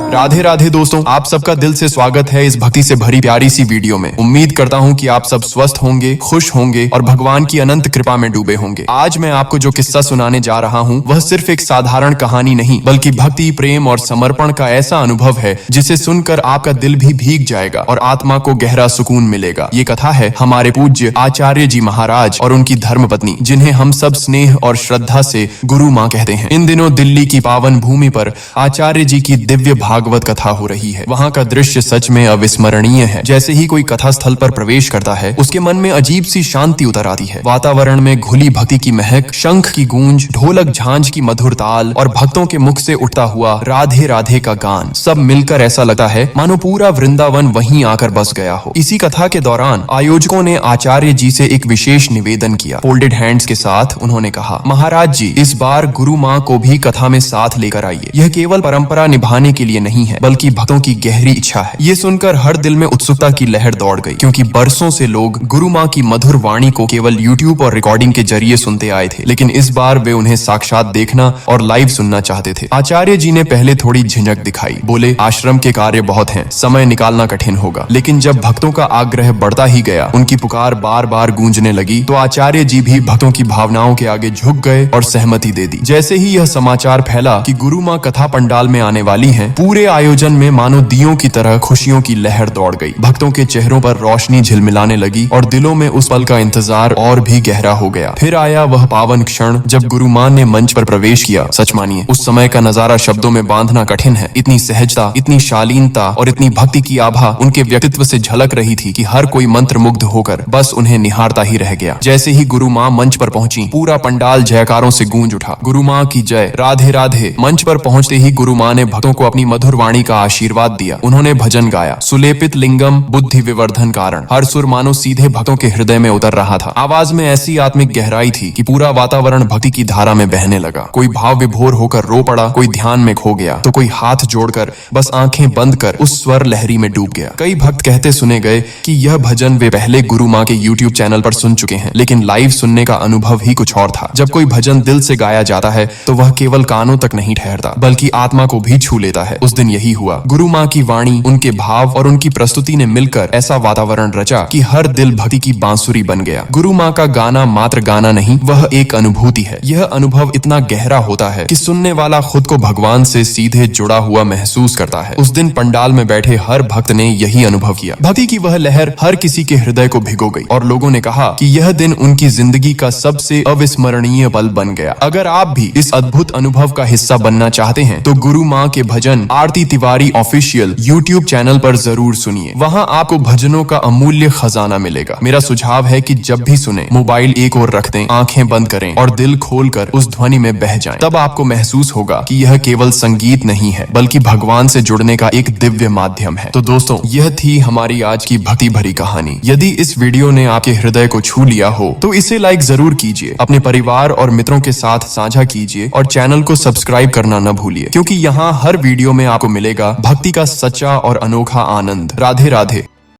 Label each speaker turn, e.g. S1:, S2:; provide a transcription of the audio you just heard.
S1: राधे राधे दोस्तों, आप सबका दिल से स्वागत है इस भक्ति से भरी प्यारी सी वीडियो में। उम्मीद करता हूँ कि आप सब स्वस्थ होंगे, खुश होंगे और भगवान की अनंत कृपा में डूबे होंगे। आज मैं आपको जो किस्सा सुनाने जा रहा हूँ वह सिर्फ एक साधारण कहानी नहीं बल्कि भक्ति, प्रेम और समर्पण का ऐसा अनुभव है जिसे सुनकर आपका दिल भी भीग जाएगा और आत्मा को गहरा सुकून मिलेगा। ये कथा है हमारे पूज्य आचार्य जी महाराज और उनकी धर्मपत्नी, जिन्हें हम सब स्नेह और श्रद्धा से गुरु माँ कहते हैं। इन दिनों दिल्ली की पावन भूमि पर आचार्य जी की दिव्य भागवत कथा हो रही है। वहाँ का दृश्य सच में अविस्मरणीय है। जैसे ही कोई कथा स्थल पर प्रवेश करता है उसके मन में अजीब सी शांति उतर आती है। वातावरण में घुली भक्ति की महक, शंख की गूंज, ढोलक झांझ की मधुर ताल और भक्तों के मुख से उठता हुआ राधे राधे का गान, सब मिलकर ऐसा लगता है मानो पूरा वृंदावन वहीं आकर बस गया हो। इसी कथा के दौरान आयोजकों ने आचार्य जी से एक विशेष निवेदन किया। फोल्डेड हैंड्स के साथ उन्होंने कहा, महाराज जी, इस बार गुरु माँ को भी कथा में साथ लेकर आइए। यह केवल परंपरा निभाने के लिए नहीं है बल्कि भक्तों की गहरी इच्छा है। ये सुनकर हर दिल में उत्सुकता की लहर दौड़ गई, क्योंकि बरसों से लोग गुरु माँ की मधुर वाणी को केवल यूट्यूब और रिकॉर्डिंग के जरिए सुनते आए थे, लेकिन इस बार वे उन्हें साक्षात देखना और लाइव सुनना चाहते थे। आचार्य जी ने पहले थोड़ी झिझक दिखाई, बोले आश्रम के कार्य बहुत हैं, समय निकालना कठिन होगा। लेकिन जब भक्तों का आग्रह बढ़ता ही गया, उनकी पुकार बार बार गूंजने लगी, तो आचार्य जी भी भक्तों की भावनाओं के आगे झुक गए और सहमति दे दी। जैसे ही यह समाचार फैला कि गुरु माँ कथा पंडाल में आने वाली हैं, पूरे आयोजन में मानो दियों की तरह खुशियों की लहर दौड़ गई। भक्तों के चेहरों पर रोशनी झिलमिलाने लगी और दिलों में उस पल का इंतजार और भी गहरा हो गया। फिर आया वह पावन क्षण जब गुरु माँ ने मंच पर प्रवेश किया। सच मानिए, उस समय का नजारा शब्दों में बांधना कठिन है। इतनी सहजता, इतनी शालीनता और इतनी भक्ति की आभा उनके व्यक्तित्व से झलक रही थी कि हर कोई मंत्रमुग्ध होकर बस उन्हें निहारता ही रह गया। जैसे ही गुरु माँ मंच पर पहुंची, पूरा पंडाल जयकारों से गूंज उठा। गुरु माँ की जय, राधे राधे। मंच पर पहुंचते ही गुरु माँ ने भक्तों को अपनी मधुर वाणी का आशीर्वाद दिया। उन्होंने भजन गाया, सुलेपित लिंगम बुद्धि विवर्धन कारण। हर सुर मानो सीधे भक्तों के हृदय में उतर रहा था। आवाज में ऐसी आत्मिक गहराई थी कि पूरा वातावरण भक्ति की धारा में बहने लगा। कोई भाव विभोर होकर रो पड़ा, कोई ध्यान में खो गया, तो कोई हाथ जोड़कर बस आंखें बंद कर उस स्वर लहरी में डूब गया। कई भक्त कहते सुने गए कि यह भजन वे पहले गुरु माँ के यूट्यूब चैनल पर सुन चुके हैं, लेकिन लाइव सुनने का अनुभव ही कुछ और था। जब कोई भजन दिल से गाया जाता है तो वह केवल कानों तक नहीं ठहरता बल्कि आत्मा को भी छू लेता है। उस दिन यही हुआ। गुरु माँ की वाणी, उनके भाव और उनकी प्रस्तुति ने मिलकर ऐसा वातावरण रचा कि हर दिल भक्ति की बांसुरी बन गया। गुरु माँ का गाना मात्र गाना नहीं, वह एक अनुभूति है। यह अनुभव इतना गहरा होता है कि सुनने वाला खुद को भगवान से सीधे जुड़ा हुआ महसूस करता है। उस दिन पंडाल में बैठे हर भक्त ने यही अनुभव किया। भक्ति की वह लहर हर किसी के हृदय को भिगो गई और लोगों ने कहा कि यह दिन उनकी जिंदगी का सबसे अविस्मरणीय पल बन गया। अगर आप भी इस अद्भुत अनुभव का हिस्सा बनना चाहते हैं तो गुरु माँ के भजन Aarti Tiwari official YouTube channel पर जरूर सुनिए। वहाँ आपको भजनों का अमूल्य खजाना मिलेगा। मेरा सुझाव है कि जब भी सुने, मोबाइल एक ओर रख दें, आंखें बंद करें और दिल खोलकर उस ध्वनि में बह जाएं। तब आपको महसूस होगा कि यह केवल संगीत नहीं है बल्कि भगवान से जुड़ने का एक दिव्य माध्यम है। तो दोस्तों, यह थी हमारी आज की भक्ति भरी कहानी। यदि इस वीडियो ने आपके हृदय को छू लिया हो तो इसे लाइक जरूर कीजिए, अपने परिवार और मित्रों के साथ साझा कीजिए और चैनल को सब्सक्राइब करना न भूलिए, क्योंकि यहाँ हर वीडियो में आपको मिलेगा भक्ति का सच्चा और अनोखा आनंद। राधे राधे।